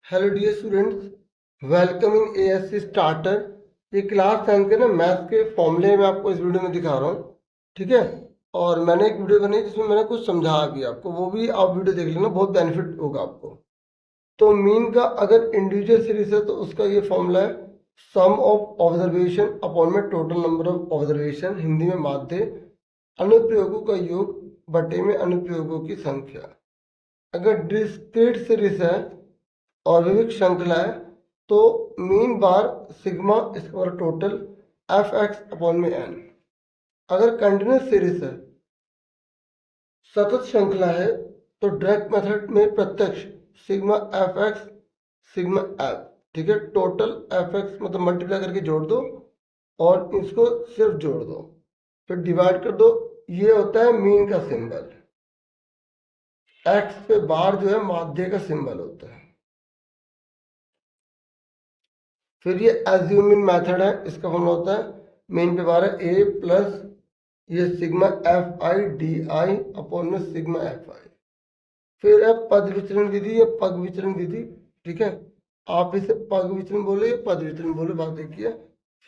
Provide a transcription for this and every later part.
Hello dear students, welcome in ASC starter. ये class 10 के ना मैथ के फॉर्मूले मैं आपको इस वीडियो में दिखा रहा हूँ। ठीक है। और मैंने एक वीडियो बनाई जिसमें मैंने कुछ समझाया भी आपको, वो भी आप वीडियो देख लेना, बहुत बेनिफिट होगा आपको। तो मीन का अगर इंडिविजुअल सीरीज है तो उसका ये फॉर्मूला है, सम ऑफ ऑब्जर्वेशन अपॉन में total number of observation, Hindi में माध्य, अनुप्रयोगों का योग बटे में अनुप्रयोगों की संख्या। अगर डिस्क्रीट सीरीज है और विविध श्रृंखला है तो mean bar sigma square total f x upon में एन। अगर कंटिन्यूस सीरीज है, सतत श्रृंखला है, तो डायरेक्ट मेथड में प्रत्यक्ष sigma f x sigma f. ठीक है, टोटल एफ एक्स मतलब मल्टीप्लाई करके जोड़ दो और इसको सिर्फ जोड़ दो, फिर डिवाइड कर दो। ये होता है मीन का सिंबल। एक्स पे बार जो है माध्य का सिंबल होता है। फिर ये एज्यूमिंग मेथड है, इसका फॉर्मूला होता है मेन पे बार है ए प्लस ये sigma f i d i upon में सिग्मा एफ आई। फिर है पद विचरण विधि या पग विचरण विधि। ठीक है, आप इसे पग विचरण बोले या पद विचरण बोले, बात देखिए।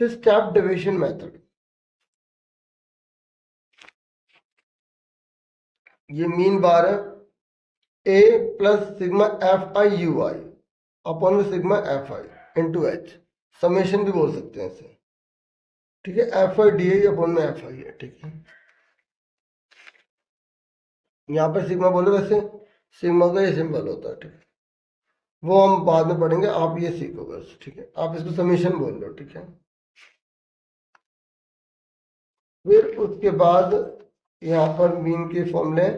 फिर स्टेप डेविएशन मेथड, ये मीन बार है a plus sigma f i u i upon में sigma f i into h, summation भी बोल सकते हैं इसे। ठीक है, f i d i upon में एफ आई है। ठीक है, यहाँ पर सिग्मा बोले, वैसे सिग्मा का ये सिंबल होता है। ठीक है, वो हम बाद में पढ़ेंगे, आप ये सीखो बस। ठीक है, आप इसको समीशन बोल लो। ठीक है, फिर उसके बाद यहाँ पर मीन के फॉर्मूले।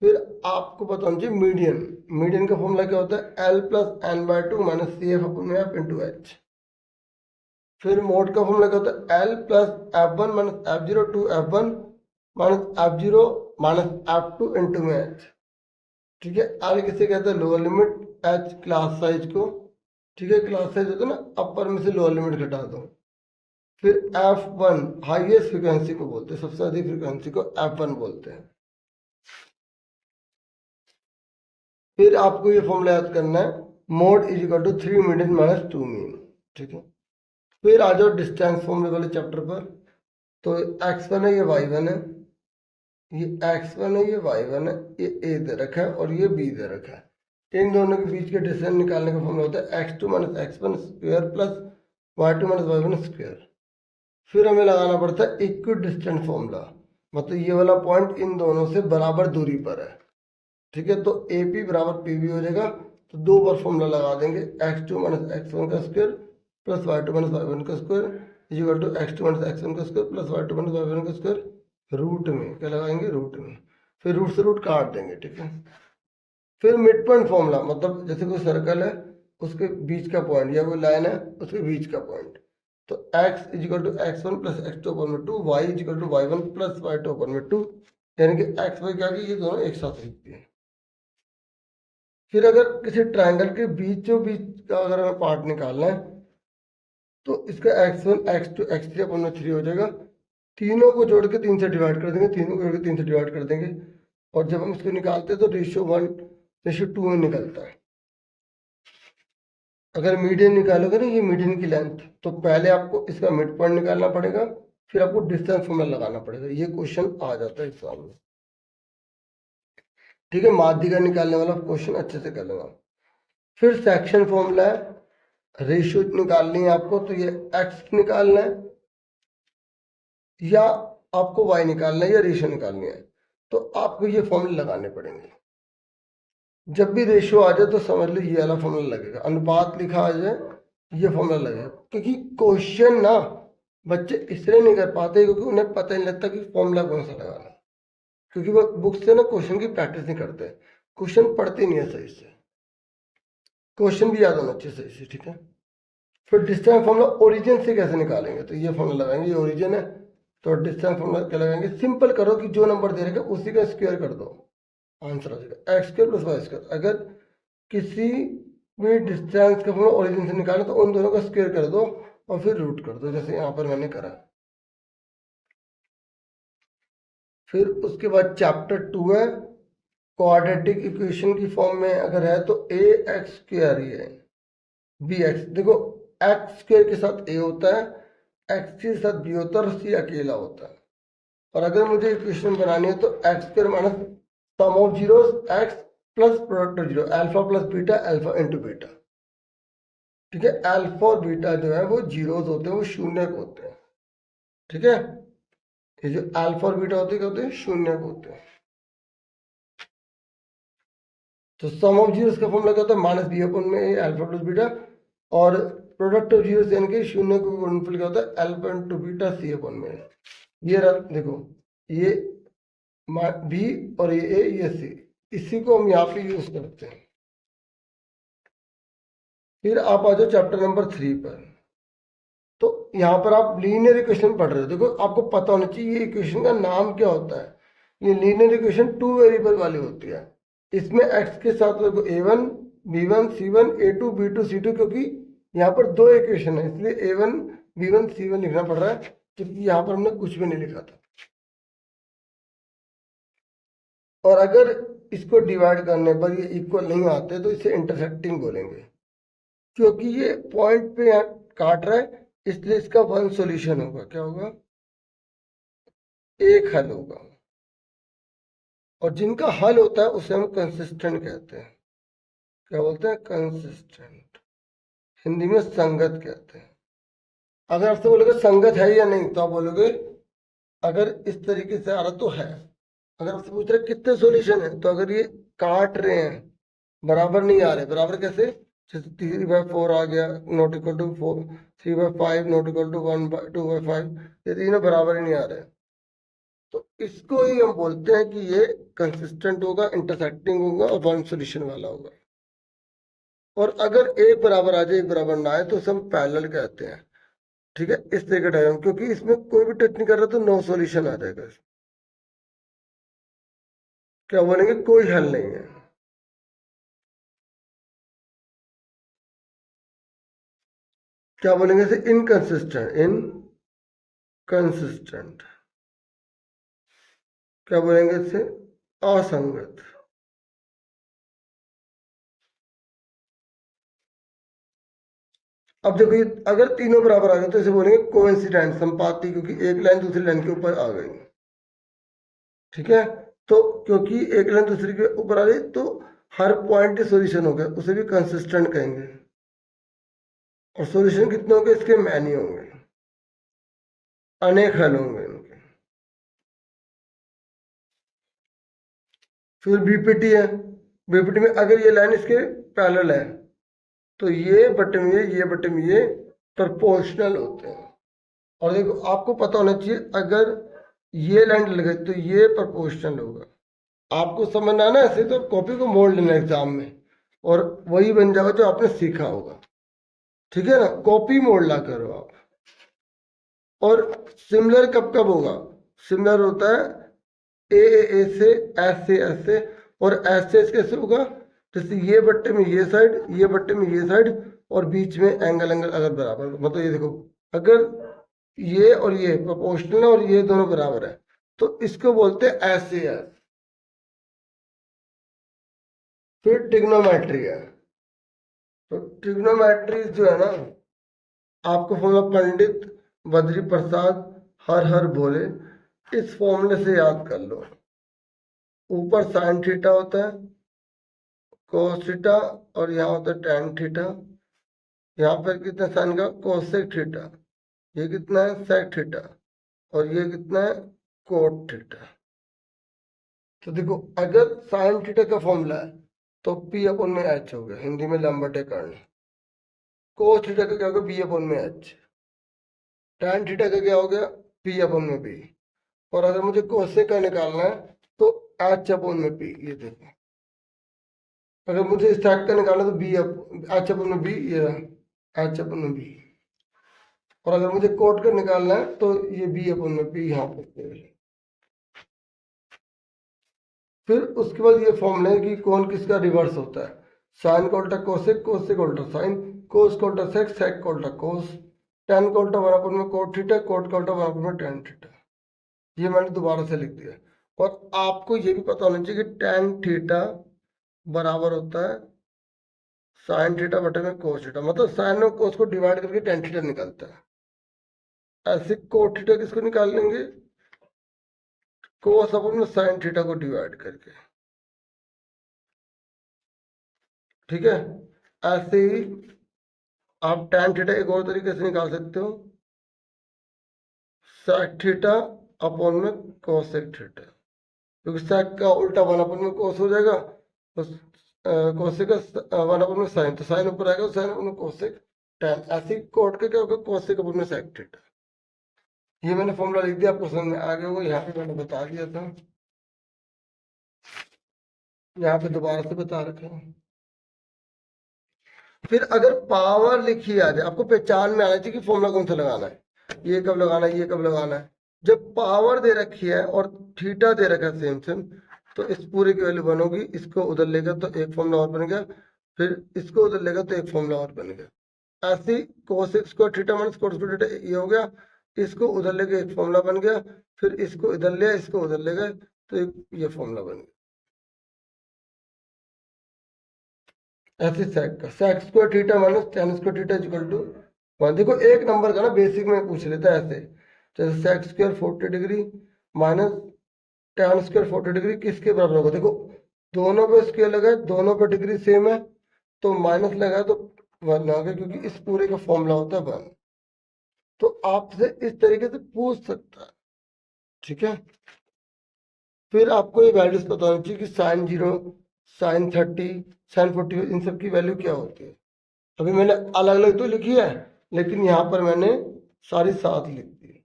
फिर आपको बताना चाहिए मीडियन। मीडियन का फॉर्मूला क्या होता है, l plus n by two minus c f upon f into h. फिर मोड का फॉर्मूला क्या होता है, l plus f one minus f zero two f one minus f zero minus f two into में h. ठीक है, आगे किसे कहते हैं, lower limit h class size को। ठीक है, क्लास साइज होता है ना, अपर में से लोअर लिमिट घटा दो। फिर F1 हाईएस्ट फ्रीक्वेंसी को बोलते हैं, सबसे अधिक फ्रीक्वेंसी को F1 बोलते हैं। फिर आपको ये फॉर्मूला याद करना है, mode is equal to 3 median minus 2 mean. ठीक है, फिर आ जाओ डिस्टेंस फॉर्मूले वाले चैप्टर पर। तो x1 है, ये y1 है, ये x1 है, ये y1 है, ये a दे रखा है और ये b दे रखा है। इन दोनों के बीच के डिस्टेंस निकालने का फॉर्मूला होता है x2 minus x1 square plus y2 minus y1 square. फिर हमें लगाना पड़ता है इक्वी डिस्टेंट फॉर्मूला, मतलब ये वाला पॉइंट इन दोनों से बराबर दूरी पर है। ठीक है, तो ए पी बराबर पी बी हो जाएगा। तो दो बार फॉर्मूला लगा देंगे, x two minus x one का square plus y two minus y one का square is equal to x two minus x one का square plus y two minus y one का स्क्वायर रूट में क्या लगाएंगे, root में। फिर root से रूट काट देंगे। ठीक है, फिर मिड पॉइंट फॉर्मूला, मतलब जैसे कोई सर्कल है उसके बीच का पॉइंट या कोई लाइन है उसके बीच का पॉइंट। तो x is equal to x one plus x two upon में two, y is equal to y one plus y two upon में टू, यानी कि एक्स वाई क्या कि ये दोनों एक साथ लिखते हैं। फिर अगर किसी ट्रायंगल के बीचों बीच का अगर हमें पार्ट निकालना है तो इसका x one x two x three अपन में थ्री हो जाएगा। तीनों को जोड़ के तीन से डिवाइड कर देंगे, तीनों को जोड़ के तीन से डिवाइड कर देंगे, और जब हम इसको निकालते हैं तो रेशियो वन रेशियो टू में निकलता है। अगर मीडियन निकालोगे ना, ये मीडियन की लेंथ, तो पहले आपको इसका मिड पॉइंट निकालना पड़ेगा, फिर आपको डिस्टेंस फॉर्मूला लगाना पड़ेगा। ये क्वेश्चन आ जाता है एग्जाम में। ठीक है, माध्यिका निकालने वाला क्वेश्चन अच्छे से कर लेना। फिर सेक्शन फॉर्मूला है, रेशियो निकालनी है आपको, तो ये एक्स निकालना है या आपको वाई निकालना है या रेशियो निकालनी है, तो आपको ये फॉर्मूले लगाने पड़ेंगे। जब भी रेशियो आ जाए तो समझ लो ये वाला फॉर्मूला लगेगा, अनुपात लिखा आ जाए ये फॉर्मूला लगेगा। क्योंकि क्वेश्चन ना बच्चे इसलिए नहीं कर पाते क्योंकि उन्हें पता नहीं लगता कि फॉर्मूला कौन सा लगाना है, क्योंकि वो बुक से ना क्वेश्चन की प्रैक्टिस नहीं करते, क्वेश्चन पढ़ते नहीं है सही से, क्वेश्चन भी याद होना चाहिए सही से। ठीक है, फिर डिस्टेंस फॉर्मूला ओरिजिन से कैसे निकालेंगे, तो ये फॉर्मूला लगाएंगे, ये ओरिजिन है तो डिस्टेंस फॉर्मूला क्या लगाएंगे, सिंपल करो कि जो नंबर दे रहेगा उसी का स्क्वायर कर दो, आंसर आ जाएगा x square plus y square. अगर किसी भी डिस्टेंस का फॉर्मूला ओरिजिन से निकाले तो उन दोनों का स्क्वायर कर दो और फिर रूट कर दो, जैसे यहाँ पर मैंने करा। फिर उसके बाद चैप्टर 2 है, क्वाड्रेटिक इक्वेशन की फॉर्म में अगर है तो ए एक्स स्क्वायर ही है, बी एक्स, देखो एक्स स्क्वायर के साथ ए होता है, एक्स के साथ बी होता है और सी अकेला होता है। और अगर मुझे इक्वेशन बनानी है तो x square minus sum of zeros x plus product of zero, alpha plus beta, alpha into beta. ठीक है, अल्फा और बीटा जो है वो जीरोस होते हैं, वो शून्य को होते हैं। ठीक है, ये जो अल्फा और बीटा होते हैं क्या होते हैं, शून्य को होते हैं। तो सम ऑफ जीरोस का फॉर्मूला क्या होता है, माइनस बी अपन में अल्फा प्लस बीटा, और प्रोडक्ट ऑफ जीरोस यानी कि शून्य को गुणनफल क्या होता है, अल्फा इंटू बीटा सी अपन में। ये देखो, ये बी और ये ए ये सी, इसी को हम यहाँ पे यूज करते हैं। फिर आप आ जाओ चैप्टर नंबर 3 पर। तो यहाँ पर आप लीनियर इक्वेशन पढ़ रहे हो, देखो आपको पता होना चाहिए ये इक्वेशन का नाम क्या होता है। ये लीनियर इक्वेशन 2 वेरिएबल वाली होती है। इसमें x के साथ देखो a1 b1 c1 a2 b2 c2, क्योंकि यहाँ पर दो इक्वेशन है इसलिए a1 b1 c1 लिखना पड़ रहा है, क्योंकि यहाँ पर हमने कुछ भी नहीं लिखा था। और अगर इसको डिवाइड करने पर ये इक्वल नहीं आते तो इसे इंटरसेक्टिंग बोलेंगे, क्योंकि ये पॉइंट पे यहाँ काट रहा है, इसलिए इसका वन सॉल्यूशन होगा। क्या होगा, एक हल होगा। और जिनका हल होता है उसे हम कंसिस्टेंट कहते हैं। क्या बोलते हैं, कंसिस्टेंट, हिंदी में संगत कहते हैं। अगर आपसे बोलोगे संगत है या नहीं तो आप बोलोगे अगर इस तरीके से आ रहा तो है। अगर आपसे पूछ रहे कितने सॉल्यूशन है, तो अगर ये काट रहे हैं बराबर नहीं आ रहे, बराबर कैसे, जैसे 3/4 आ गया not equal to 4, 3/5 not equal to 1/2/5, ये तीनों बराबर ही नहीं आ रहे, तो इसको ही हम बोलते हैं कि ये कंसिस्टेंट होगा, इंटरसेक्टिंग होगा और वन सॉल्यूशन वाला होगा। और अगर एक बराबर आ जाए एक बराबर ना आए तो उसे हम पैरेलल कहते हैं। ठीक है, इस तरीके का डायग्राम, क्योंकि इसमें कोई भी टच नहीं कर रहा तो नो सॉल्यूशन आ जाएगा। क्या बोलेंगे, कोई हल नहीं है। क्या बोलेंगे इसे, इनकंसिस्टेंट, इनकंसिस्टेंट। क्या बोलेंगे इसे, असंगत। अब देखो ये अगर तीनों बराबर आ गए तो इसे बोलेंगे कोइंसिडेंट, संपाती, क्योंकि एक लाइन दूसरी लाइन के ऊपर आ गई। ठीक है, तो क्योंकि एक लाइन दूसरी के ऊपर आ गई तो हर पॉइंट सॉल्यूशन हो गया, उसे भी कंसिस्टेंट कहेंगे। और सॉल्यूशन कितने होंगे, इसके मैनी होंगे, अनेक हल होंगे इनके। फिर बीपीटी है, बीपीटी में अगर ये लाइन इसके पैरेलल है तो ये बटे में ये बटे में ये प्रोपोर्शनल होते हैं। और देखो आपको पता होना चाहिए अगर ये लाइन लग गई तो ये प्रोपोर्शनल होगा। आपको समझना ना, ऐसे तो कॉपी को मोड़ लेना एग्जाम में और वही बन जाएगा जो आपने सीखा होगा। ठीक है ना, कॉपी मोड़ ला करो आप। और सिमिलर कब कब होगा, सिमिलर होता है ए से, एस से एस से, और एस से एस कैसे होगा, जैसे ये बट्टे में ये साइड, ये बट्टे में ये साइड, और बीच में एंगल एंगल अगर बराबर, मतलब ये देखो अगर ये और ये प्रोपोर्शनल है और ये दोनों बराबर है तो इसको बोलते हैं एस से एस। फिर ट्रिग्नोमेट्री है, तो ट्रिग्नोमेट्री जो है ना, आपको फॉर्मूला पंडित बद्री प्रसाद हर हर भोले, इस फॉर्मूले से याद कर लो। ऊपर साइन थीटा होता है, कोस थीटा, और यहाँ होता है टेन थीटा। यहाँ पर कितना साइन का, कोसेक थीटा, ये कितना है सेक थीटा, और ये कितना है कोट थीटा। तो देखो अगर साइन थीटा का फॉर्मूला है तो पी अपन में एच हो गया, हिंदी में लंबटे कर्ण। कोस थीटा का क्या होगा, बी अपन में एच। tan थीटा का क्या हो गया, पी अपन में बी। और अगर मुझे कोसेक का निकालना है तो एच अपन में पी। ये देखो अगर मुझे स्टैक का निकालना है तो बी एच अपन में बी, ये एच अपन में बी। और अगर मुझे कोट का निकालना है तो ये बी अपन में पी यहाँ पे। फिर उसके बाद ये फॉर्मूला है कि कौन किसका रिवर्स होता है, साइन का उल्टा कोसेक, कोसेक का उल्टा साइन, कोस का उल्टा सेक, सेक का उल्टा कोस, टेन का उल्टा 1/, में कोट थीटा, कोट का उल्टा 1/, में टेन थीटा। ये मैंने दोबारा से लिख दिया। और आपको ये भी पता होना चाहिए कि टेन थीटा बराबर होता है साइन थीटा बटे में कोस थीटा, मतलब साइन और कोस को डिवाइड करके टेन थीटा निकलता है। ऐसे कोट थीटा किसको निकाल लेंगे, कोस अपन में साइन थीटा को डिवाइड करके, ठीक है। ऐसे ही आप टेन थीटा एक और तरीके से निकाल सकते हो, सेक थीटा अपॉन में कोसेक थीटा, क्योंकि सेक का उल्टा वन अपन में कोस हो जाएगा, तो कोसेक का वन अपन में साइन, तो साइन ऊपर आएगा, साइन अपन में कोसेक टेन, ऐसे ही कोट का क्या होगा, कोसेक अपन में सेक थीटा। ये मैंने फॉर्मूला लिख दिया, आपको समझ में आ गया होगा, यहाँ पे मैंने बता दिया था, यहाँ पे दोबारा से बता रखे हैं। फिर अगर पावर लिखी आ जाए, आपको पहचान में आना चाहिए कि फॉर्मूला कौन सा लगाना है, ये कब लगाना है, ये कब लगाना है। जब पावर दे रखी है और थीटा दे रखा है सेम सेम, तो इस पूरे की वैल्यू वन होगी, इसको उधर लेगा तो एक फॉर्मूला और बन गया, फिर इसको उधर लेगा तो एक फॉर्मूला और बन गया। ऐसे cos square theta minus cos square theta ये हो गया, इसको उधर लेके एक फॉर्मूला बन गया, फिर इसको इधर लिया, इसको उधर ले गए तो ये फॉर्मूला बन गया। ऐसे सेक का sec square theta minus tan square theta equal to one. देखो एक नंबर का ना बेसिक में पूछ लेता है ऐसे, जैसे sec square 40 degree minus tan square 40 degree किसके बराबर होगा। देखो दोनों पे स्केल लगा है, दोनों पे डिग्री सेम है, तो माइनस लगा तो वन आ गया, क्योंकि इस पूरे का फॉर्मूला होता है वन। तो आपसे इस तरीके से पूछ सकता है, ठीक है। फिर आपको ये वैल्यूज पता होनी चाहिए कि साइन 0, साइन 30, साइन 40, इन सब की वैल्यू क्या होती है। अभी मैंने अलग अलग तो लिखी है, लेकिन यहाँ पर मैंने सारी साथ लिख दी।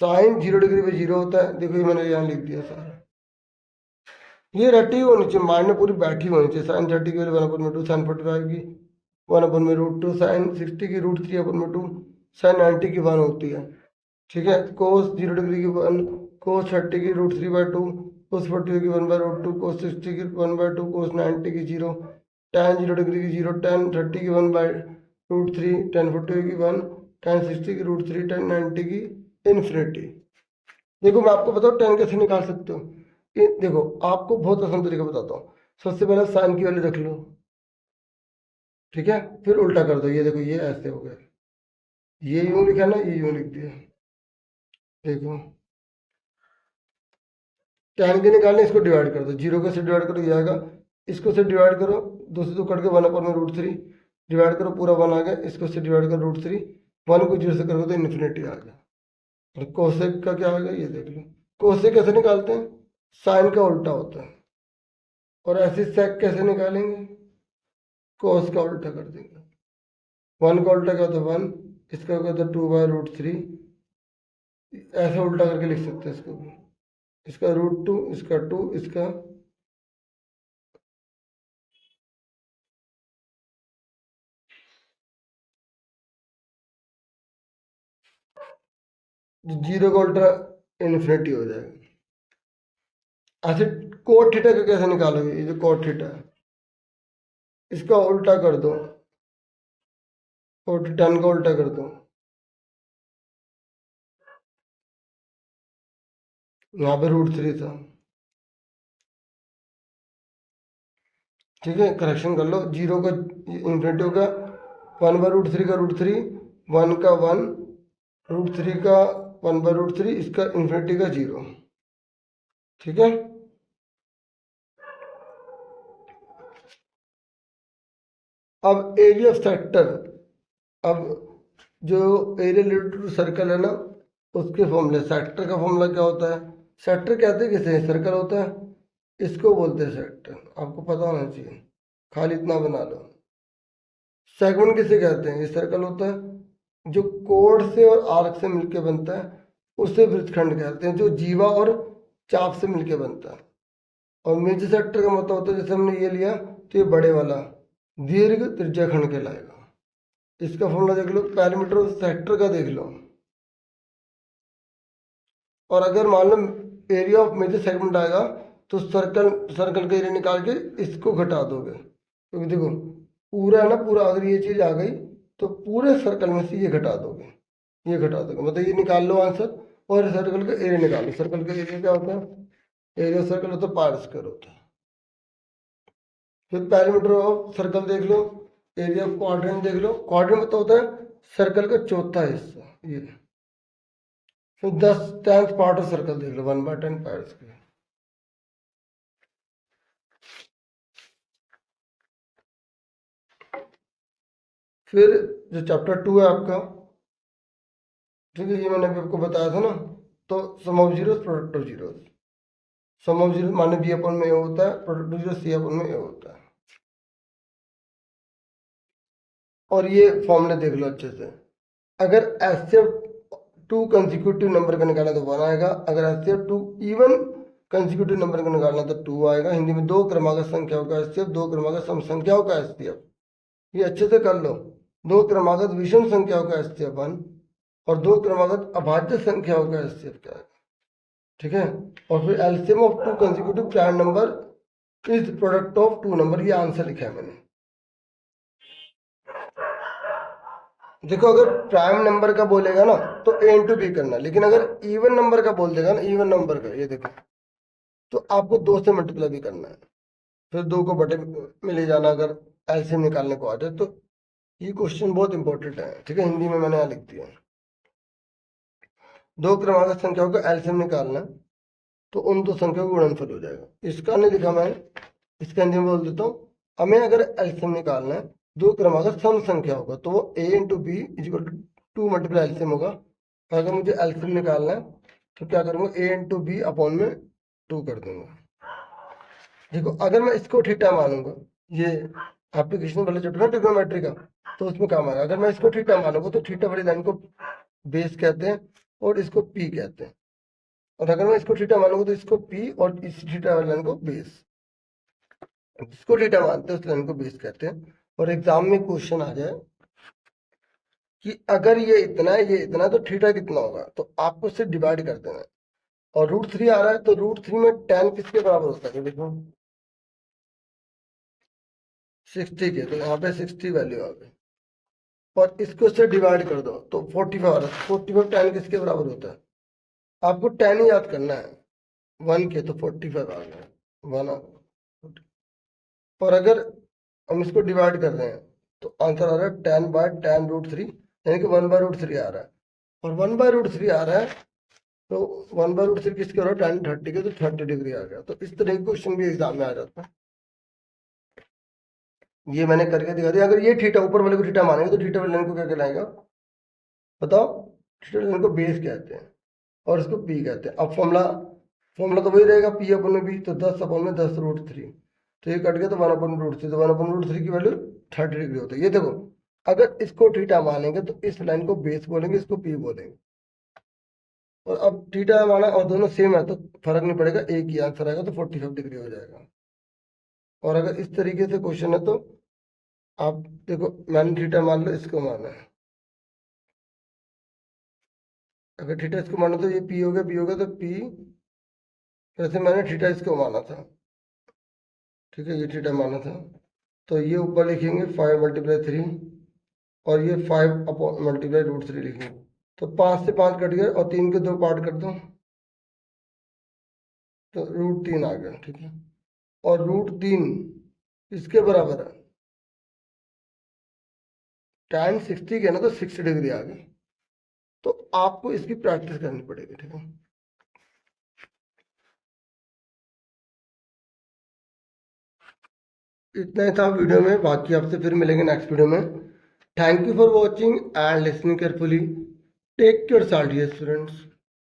साइन 0 डिग्री पे 0 होता है, देखो ये मैंने यहाँ लिख दिया सारा, ये रटी होनी चाहिए, माइंड में पूरी बैठी होनी चाहिए। साइन 30 की वैल्यू 1/2, साइन 45 की 1/√2, साइन 60 की √3/2, साइन 90 की 1 होती है, ठीक है। कोस 0 डिग्री की 1, कोस 30 की √3/2, कोस 40 की 1/√2, कोस 60 की 1/2, कोस 90 की 0, tan 0 डिग्री की 0, tan 30 की 1/√3, tan 40 की 1, tan 60 की √3, tan 90 की इन्फिनिटी। देखो मैं आपको बताऊँ tan कैसे निकाल सकते हो, देखो आपको बहुत आसान तरीका बताता हूँ। सबसे पहले साइन की वैल्यू रख लो, ठीक है, फिर उल्टा कर दो, ये देखो ये ऐसे हो गया, ये यूं लिखा ना, ये यूं लिख दिया। देखो tan के निकालने, इसको डिवाइड कर दो, 0 को से डिवाइड करो ये आएगा, इसको से डिवाइड करो, 2 से 2 कट के 1/√3 डिवाइड करो, पूरा 1 आ गया, इसको से डिवाइड करो √3, 1 को 0 से करोगे तो इन्फिनिटी आ गया। और कोसेक का क्या आ गया ये देख लो। कोसेक कैसे निकालते हैं, साइन का उल्टा होता है। और ऐसे सेक कैसे निकालेंगे, कोस का उल्टा कर देंगे, 1 का उल्टा क्या होता है 1, इसका क्या होता है 2/√3, ऐसे उल्टा करके लिख सकते हैं इसको भी, इसका √2, इसका 2, इसका 0 का उल्टा इन्फिनिटी हो जाएगा। ऐसे कोट थीटा का कैसे निकालोगे, ये जो कोट थीटा है इसका उल्टा कर दो, कोट tan का उल्टा कर दो, यहाँ पे √3 था, ठीक है। करेक्शन कर लो, 0 का इन्फिनिटी हो गया, 1/√3 का √3, 1 का 1, √3 का 1/√3, इसका इन्फिनिटी का 0, ठीक है। अब एरिया ऑफ सेक्टर, अब जो एरिया रिलेटेड टू सर्कल है ना, उसके फॉर्मूले, सेक्टर का फॉर्मूला क्या होता है, सेक्टर कहते हैं किसे, सर्कल होता है, इसको बोलते हैं सेक्टर, आपको पता होना चाहिए, खाली इतना बना लो। सेगमेंट किसे कहते हैं, ये सर्कल होता है जो कोड से और आर्क से मिलके बनता है, उसे वृत्तखंड कहते हैं, जो जीवा और चाप से मिलके बनता है। और मेजर सेक्टर का मतलब होता है, जैसे हमने ये लिया तो ये बड़े वाला दीर्घ त्रिज्या खंड कहलाएगा। इसका फॉर्मूला देख लो, पैरामीटर ऑफ सेक्टर का देख लो। और अगर मान लो एरिया ऑफ मेजर सेगमेंट आएगा, तो सर्कल सर्कल का एरिया निकाल के इसको घटा दोगे, क्योंकि देखो पूरा है ना, पूरा अगर ये चीज आ गई तो पूरे सर्कल में से ये घटा दोगे, ये घटा दोगे, मतलब ये निकाल लो आंसर। और सर्कल का एरिया निकालो, सर्कल का एरिया क्या होता है, एरिया सर्कल होता है पार स्क्वायर होता है। फिर पैरामीटर ऑफ सर्कल देख लो, एरिया ऑफ क्वाड्रेंट देख लो। क्वाड्रेंट तो होता है सर्कल का चौथा हिस्सा ये। फिर 10th पार्ट ऑफ सर्कल देख लो, 1/10 पार्ट के। फिर जो चैप्टर 2 है आपका, ठीक है, ये मैंने अभी आपको बताया था ना। तो sum of zeros, product of zeros. Sum of zero माने बी अपन में ए होता है, product of zero c upon में ए होता है। और ये फॉर्मूले देख लो अच्छे से। अगर एचसीएफ 2 कंसेक्यूटिव नंबर का निकालना तो 1 आएगा, अगर एचसीएफ 2 इवन कंसेक्यूटिव नंबर का निकालना तो 2 आएगा। हिंदी में दो क्रमागत संख्याओं का एचसीएफ, दो क्रमागत सम संख्याओं का एचसीएफ। ये अच्छे से कर लो। दो क्रमागत विषम संख्याओं का एचसीएफ 1 और दो क्रमागत अभाज्य संख्याओं का एचसीएफ क्या है, ठीक है। और फिर LCM of 2 consecutive prime number is product of 2 number. ये आंसर लिखा है मैंने। देखो अगर प्राइम नंबर का बोलेगा ना तो ए इंटू बी करना, लेकिन अगर इवन नंबर का बोल देगा ना, इवन नंबर का, ये देखो, तो आपको 2 से मल्टीप्लाई भी करना है। फिर 2 को बटे में ले जाना अगर एलसीएम निकालने को आ जाए तो। ये क्वेश्चन बहुत इंपॉर्टेंट है, ठीक है। हिंदी में मैंने यहाँ लिख दिया। दो क्रमागत संख्याओं का एलसीएम निकालना है तो उन दो संख्याओं का गुणनफल हो जाएगा। इसका नहीं लिखा मैंने, इसका हिंदी में बोल देता हूँ। हमें अगर एलसीएम निकालना है दो क्रमागत सम संख्या होगा तो वो a into b is equal to 2 multiply LCM होगा। अगर मुझे एलसीएम निकालना है तो क्या करूँगा, ए इंटू बी अपॉन में 2 कर दूंगा। देखो अगर मैं इसको थीटा मानूंगा, ये एप्लीकेशन वाले चैप्टर है ट्रिग्नोमेट्री का, तो उसमें काम आएगा। अगर मैं इसको थीटा मानूंगा तो थीटा वाली लाइन को बेस कहते हैं और इसको पी कहते हैं। और अगर मैं इसको थीटा मानूंगा तो इसको पी और इस थीटा वाली लाइन को बेस, जिसको थीटा मानते हैं उस लाइन को बेस कहते हैं। और एग्जाम में क्वेश्चन आ जाए कि अगर ये इतना है ये इतना है तो थीटा कितना होगा, तो आपको इससे डिवाइड कर देना है। और √3 आ रहा है तो √3 में tan किसके बराबर होता है, देखो 60 के, तो यहाँ पे 60 वैल्यू आ गई। और इसको से डिवाइड कर दो तो 45 आ रहा है। 45 tan किसके बराबर होता है, आपको tan ही याद करना है 1 के, तो 45 आ गया 1 आ गया। और अगर हम इसको डिवाइड कर रहे हैं तो आंसर आ रहा है tan √3, यानी कि 1/√3 आ रहा है। और 1/√3 आ रहा है तो 1/√3 किसके हो रहा है, tan 30 के, तो 30 डिग्री आ गया। तो इस तरह के क्वेश्चन भी एग्जाम में आ जाता है। ये मैंने करके दिखा दिया। अगर ये थीटा ऊपर वाले को थीटा मानेंगे तो थीटा वाले लाइन को क्या कहलाएगा बताओ, थीटा लाइन को बेस कहते हैं और इसको पी कहते हैं। अब फॉर्मूला तो वही रहेगा, पी अपन में बी, तो 10 अपन में 10√3, तो ये कट गया तो 1/√3, तो 1/√3 की वैल्यू 30 डिग्री होता है। ये देखो अगर इसको थीटा मानेंगे तो इस लाइन को बेस बोलेंगे, इसको पी बोलेंगे। और अब थीटा माना और दोनों सेम है तो फर्क नहीं पड़ेगा, एक ही आंसर आएगा, तो 45 डिग्री हो जाएगा। और अगर इस तरीके से क्वेश्चन है तो आप देखो मैंने थीटा मान लो, इसको माना है। अगर थीटा इसको माना तो ये पी हो गया, पी होगा तो पी, वैसे मैंने थीटा इसको माना था, ठीक है, ये थीटा माना था। तो ये ऊपर लिखेंगे 5 × 3 और ये 5 अपॉन मल्टीप्लाई √3 लिखेंगे। तो 5 से 5 कट गया और 3 के 2 पार्ट कर दो तो √3 आ गया, ठीक है। और √3 इसके बराबर है tan 60 के ना, तो 60 डिग्री आ गई। तो आपको इसकी प्रैक्टिस करनी पड़ेगी, ठीक है। इतना ही था वीडियो में, बाकी आपसे फिर मिलेंगे नेक्स्ट वीडियो में। Thank you for watching and listening carefully. Take care dear students.